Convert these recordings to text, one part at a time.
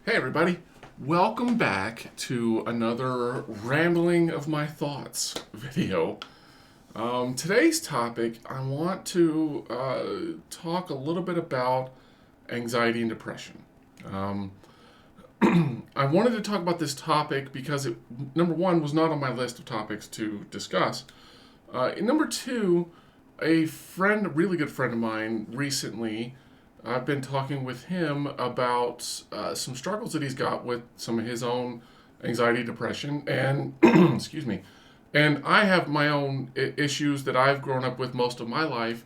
Hey, everybody. Welcome back to another Rambling of My Thoughts video. Today's topic, I want to talk a little bit about anxiety and depression. Um, I wanted to talk about this topic because it, number one, was not on my list of topics to discuss. And number two, a friend, a really good friend of mine, recently, I've been talking with him about some struggles that he's got with some of his own anxiety, depression, and excuse me. And I have my own issues that I've grown up with most of my life.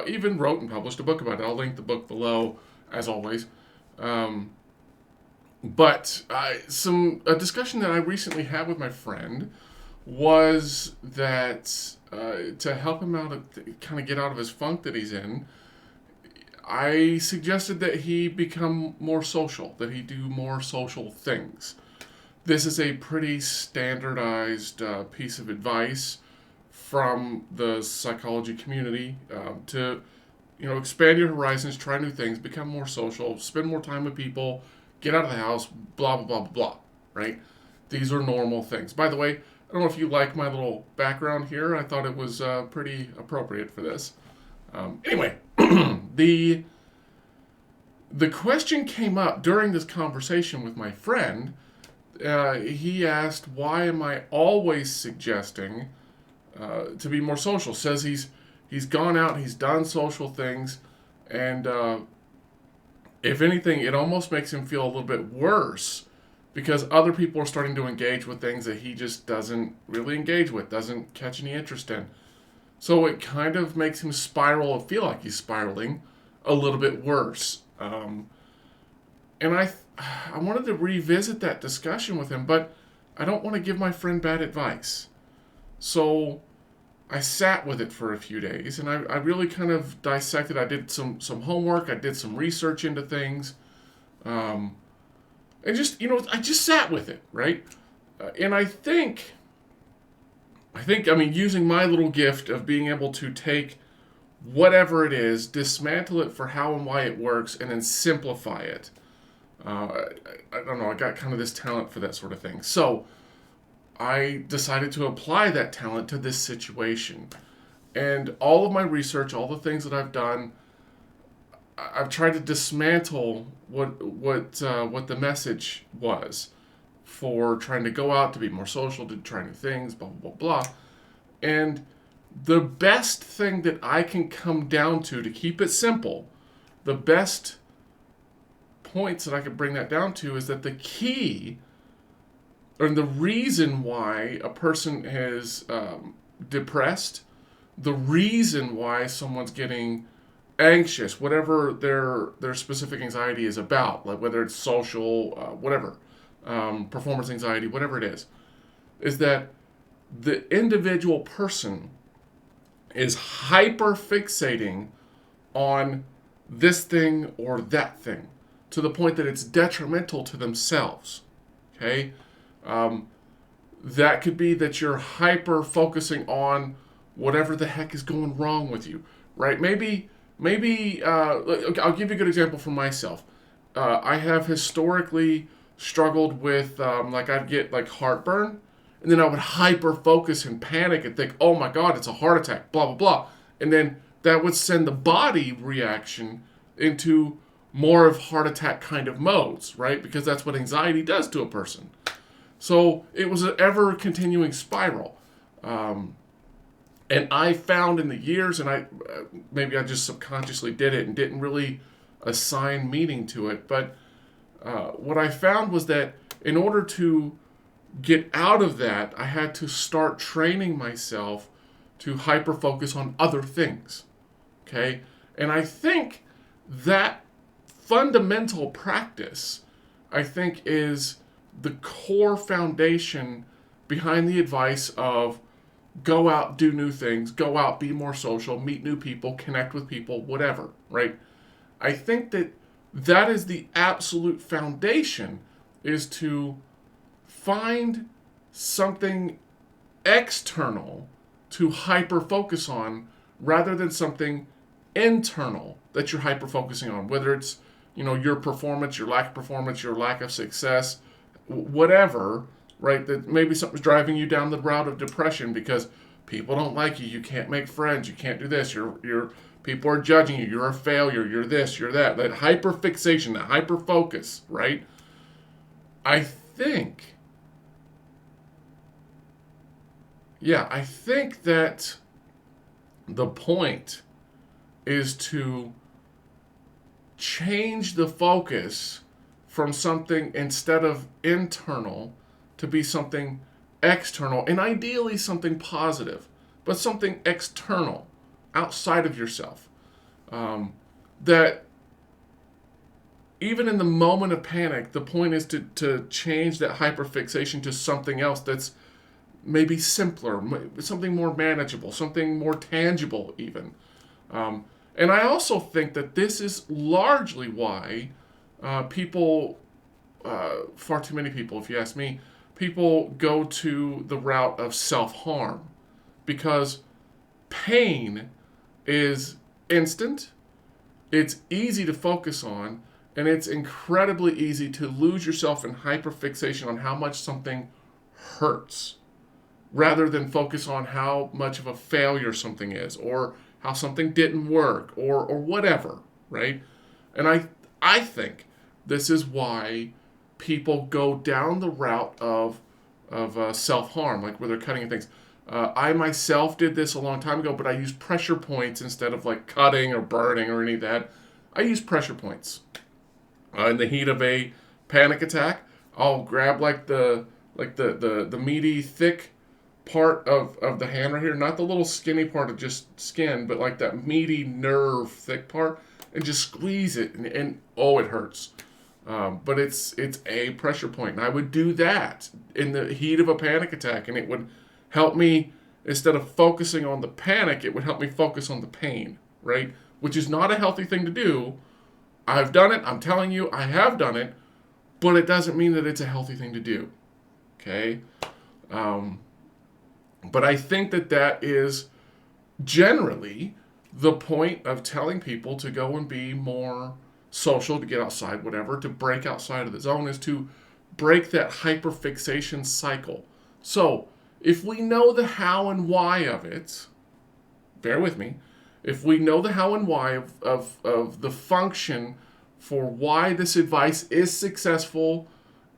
Even wrote and published a book about it. I'll link the book below, as always. Um, but a discussion that I recently had with my friend was that to help him out, kind of get out of his funk that he's in, I suggested that he become more social, that he do more social things. This is a pretty standardized piece of advice from the psychology community to, expand your horizons, try new things, become more social, spend more time with people, get out of the house, blah blah blah blah blah. Right? These are normal things. By the way, I don't know if you like my little background here. I thought it was pretty appropriate for this. Anyway, the the question came up during this conversation with my friend. He asked, "Why am I always suggesting to be more social?" Says he's gone out, he's done social things, and if anything, it almost makes him feel a little bit worse because other people are starting to engage with things that he just doesn't really engage with, doesn't catch any interest in. So it kind of makes him spiral, feel like he's spiraling a little bit worse. And I wanted to revisit that discussion with him, but I don't want to give my friend bad advice. So I sat with it for a few days, and I really kind of dissected. I did some homework, I did some research into things, um, and I just sat with it, right? And I mean, using my little gift of being able to take whatever it is, dismantle it for how and why it works, and then simplify it. I don't know, I got kind of this talent for that sort of thing. So I decided to apply that talent to this situation. And all of my research, all the things that I've done, I've tried to dismantle what the message was for trying to go out to be more social, to try new things, blah blah blah blah. And the best thing that I can come down to keep it simple, the best points that I could bring that down to is that the key or the reason why a person is depressed, the reason why someone's getting anxious, whatever their specific anxiety is about, like whether it's social, whatever, performance anxiety, whatever it is that the individual person is hyper fixating on this thing or that thing to the point that it's detrimental to themselves. Okay? Um, that could be that you're hyper focusing on whatever the heck is going wrong with you, right? I'll give you a good example for myself. I have historically struggled with like I'd get like heartburn, and then I would hyper focus and panic and think, oh my god, it's a heart attack, blah blah blah, and then that would send the body reaction into more of heart attack kind of modes, right? Because that's what anxiety does to a person. So it was an ever continuing spiral. And I found in the years, and maybe I just subconsciously did it and didn't really assign meaning to it, but what I found was that in order to get out of that, I had to start training myself to hyper focus on other things. Okay? And I think that fundamental practice, I think, is the core foundation behind the advice of go out, do new things, go out, be more social, meet new people, connect with people, whatever, right? I think that that is the absolute foundation, is to find something external to hyper focus on rather than something internal that you're hyper focusing on, whether it's your performance, your lack of performance, your lack of success, whatever, right? That maybe something's driving you down the route of depression because people don't like you, you can't make friends, you can't do this, you're people are judging you, you're a failure, you're this, you're that. That hyper fixation, that hyper focus, right? I think, I think that the point is to change the focus from something instead of internal to be something external, and ideally something positive, but something external outside of yourself. That even in the moment of panic, the point is to change that hyperfixation to something else that's maybe simpler, something more manageable, something more tangible, even. And I also think that this is largely why people, far too many people, if you ask me, people go to the route of self harm because pain is instant, it's easy to focus on, and it's incredibly easy to lose yourself in hyperfixation on how much something hurts rather than focus on how much of a failure something is or how something didn't work or whatever, right? And I think this is why people go down the route of self harm, like where they're cutting things. I myself did this a long time ago, but I used pressure points instead of like cutting or burning or any of that. I use pressure points. In the heat of a panic attack, I'll grab like the meaty, thick part of the hand right here, not the little skinny part of just skin, but like that meaty nerve thick part, and just squeeze it, and oh, it hurts. But it's a pressure point, and I would do that in the heat of a panic attack, and it would help me, instead of focusing on the panic, it would help me focus on the pain, right? Which is not a healthy thing to do. I've done it. I'm telling you, I have done it, but it doesn't mean that it's a healthy thing to do. Okay? But I think that is generally the point of telling people to go and be more social, to get outside, whatever, to break outside of the zone, is to break that hyperfixation cycle. So, if we know the how and why of it, bear with me, if we know the how and why of the function for why this advice is successful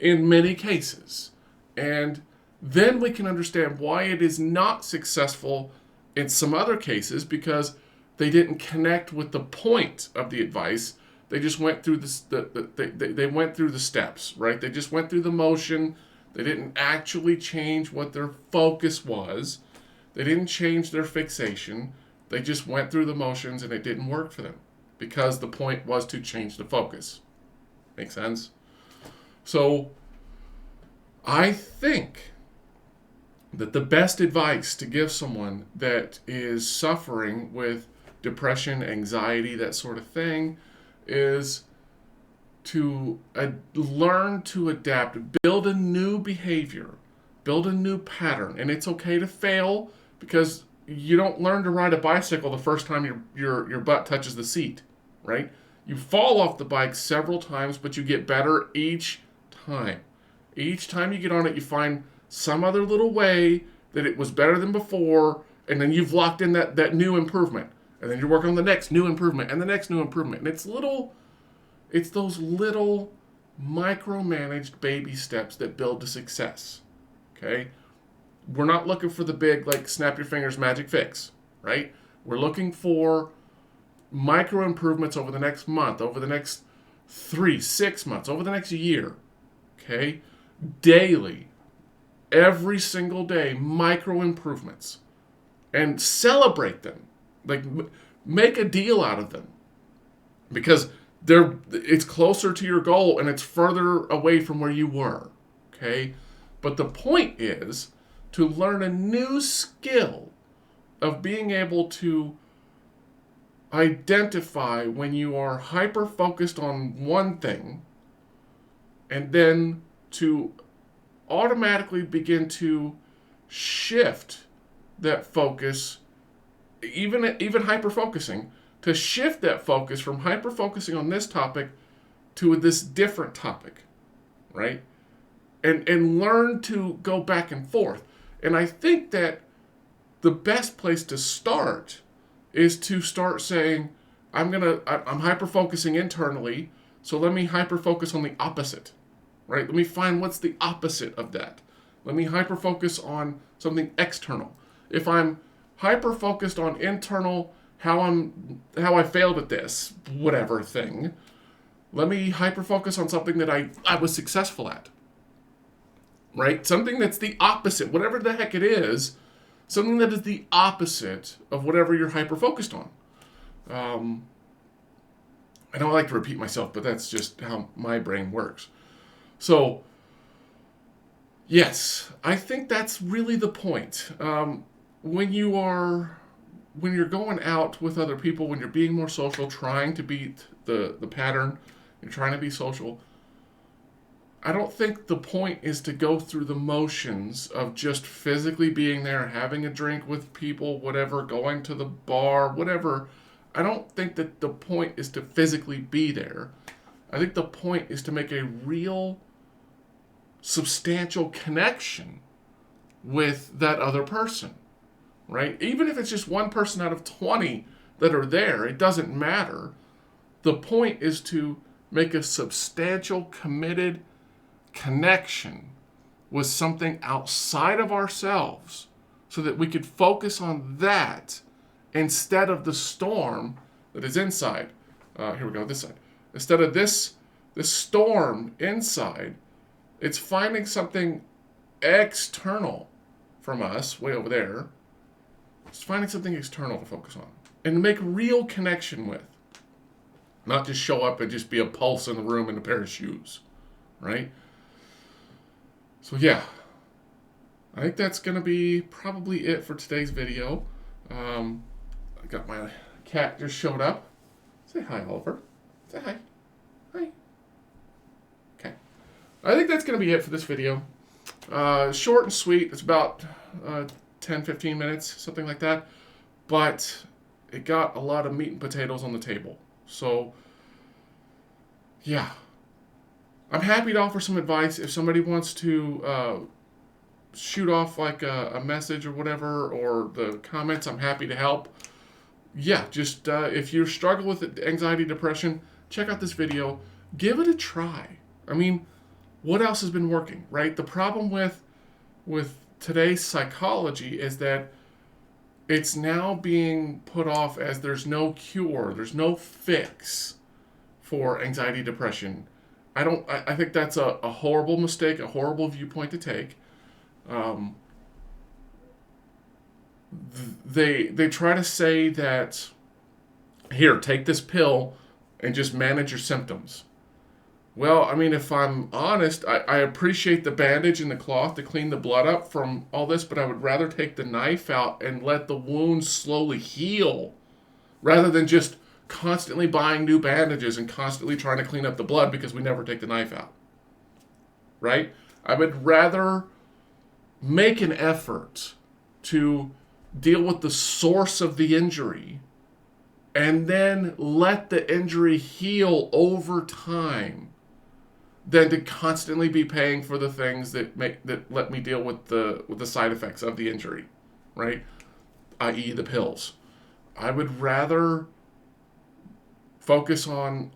in many cases, and then we can understand why it is not successful in some other cases because they didn't connect with the point of the advice. They just went through they went through the steps, right? They just went through the motion. They didn't actually change what their focus was. They didn't change their fixation. They just went through the motions and it didn't work for them because the point was to change the focus. Make sense? So I think that the best advice to give someone that is suffering with depression, anxiety, that sort of thing, is to learn to adapt, build a new behavior, build a new pattern. And it's okay to fail because you don't learn to ride a bicycle the first time your butt touches the seat, right? You fall off the bike several times, but you get better each time. Each time you get on it, you find some other little way that it was better than before, and then you've locked in that new improvement. And then you're working on the next new improvement and the next new improvement. And it's those little micromanaged baby steps that build to success. Okay? We're not looking for the big, like, snap your fingers magic fix, right? We're looking for micro improvements over the next month, over the next 3-6 months, over the next year. Okay? Daily, every single day, micro improvements. And celebrate them. Like, make a deal out of them. Because it's closer to your goal and it's further away from where you were. Okay? But the point is to learn a new skill of being able to identify when you are hyper-focused on one thing and then to automatically begin to shift that focus, even hyper-focusing, to shift that focus from hyper-focusing on this topic to this different topic, right? And learn to go back and forth. And I think that the best place to start is to start saying, I'm hyper focusing internally, so let me hyper focus on the opposite, right? Let me find what's the opposite of that. Let me hyper focus on something external. If I'm hyper focused on internal, how I failed at this whatever thing, let me hyper focus on something that I was successful at, right? Something that's the opposite, whatever the heck it is, something that is the opposite of whatever you're hyper focused on. I don't like to repeat myself, but that's just how my brain works. So, yes, I think that's really the point. When you're going out with other people, when you're being more social, trying to beat the pattern, you're trying to be social, I don't think the point is to go through the motions of just physically being there, having a drink with people, whatever, going to the bar, whatever. I don't think that the point is to physically be there. I think the point is to make a real, substantial connection with that other person, right? Even if it's just one person out of 20 that are there, it doesn't matter. The point is to make a substantial, committed connection with something outside of ourselves so that we could focus on that instead of the storm that is inside. Here we go, this side. Instead of this storm inside, it's finding something external from us, way over there. It's finding something external to focus on and make real connection with. Not just show up and just be a pulse in the room in a pair of shoes, right? So yeah, I think that's going to be probably it for today's video. I got my cat just showed up. Say hi, Oliver. Say hi. Hi. Okay. I think that's going to be it for this video. Short and sweet. It's about 10, 15 minutes, something like that. But it got a lot of meat and potatoes on the table. So, yeah. I'm happy to offer some advice if somebody wants to shoot off like a message or whatever, or the comments. I'm happy to help. Yeah, just if you struggle with anxiety, depression, check out this video. Give it a try. I mean, what else has been working, right? The problem with today's psychology is that it's now being put off as there's no cure, there's no fix for anxiety, depression. I think that's a horrible mistake, a horrible viewpoint to take. They try to say that, here, take this pill and just manage your symptoms. Well, I mean, if I'm honest, I appreciate the bandage and the cloth to clean the blood up from all this, but I would rather take the knife out and let the wound slowly heal rather than just constantly buying new bandages and constantly trying to clean up the blood because we never take the knife out. Right? I would rather make an effort to deal with the source of the injury and then let the injury heal over time than to constantly be paying for the things that let me deal with the side effects of the injury, right? i.e. the pills. I would rather focus on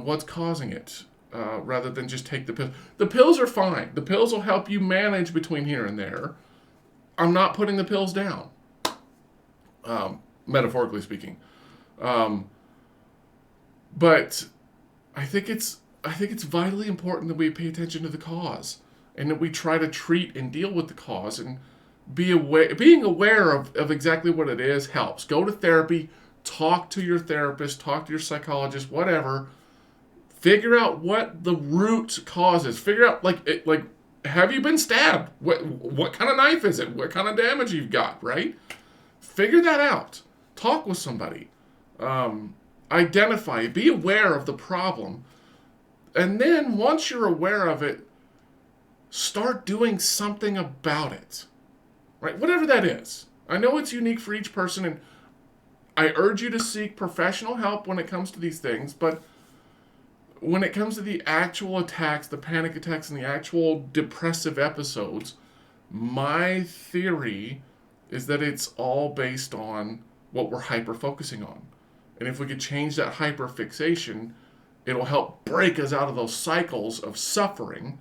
what's causing it rather than just take the pills. The pills are fine. The pills will help you manage between here and there. I'm not putting the pills down, metaphorically speaking. But I think it's vitally important that we pay attention to the cause and that we try to treat and deal with the cause and being aware of exactly what it is helps. Go to therapy, talk to your therapist, talk to your psychologist, whatever. Figure out what the root cause is. Figure out, like, have you been stabbed? What kind of knife is it? What kind of damage you've got, right? Figure that out. Talk with somebody. Identify it. Be aware of the problem. And then once you're aware of it, start doing something about it. Right? Whatever that is. I know it's unique for each person, and I urge you to seek professional help when it comes to these things, but when it comes to the actual attacks, the panic attacks, and the actual depressive episodes, my theory is that it's all based on what we're hyper focusing on. And if we could change that hyper fixation, it'll help break us out of those cycles of suffering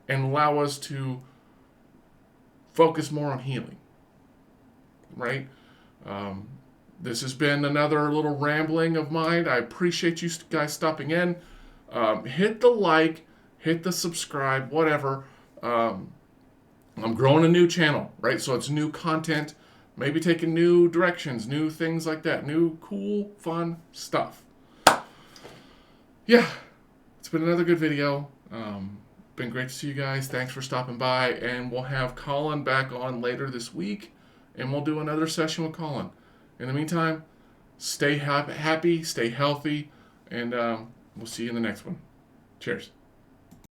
and allow us to focus more on healing. Right? This has been another little rambling of mine. I appreciate you guys stopping in. Hit the like, hit the subscribe, whatever. I'm growing a new channel, right? So it's new content, maybe taking new directions, new things like that, new cool, fun stuff. Yeah, it's been another good video. Been great to see you guys. Thanks for stopping by, and we'll have Colin back on later this week, and we'll do another session with Colin. In the meantime, stay happy, stay healthy, and we'll see you in the next one. Cheers.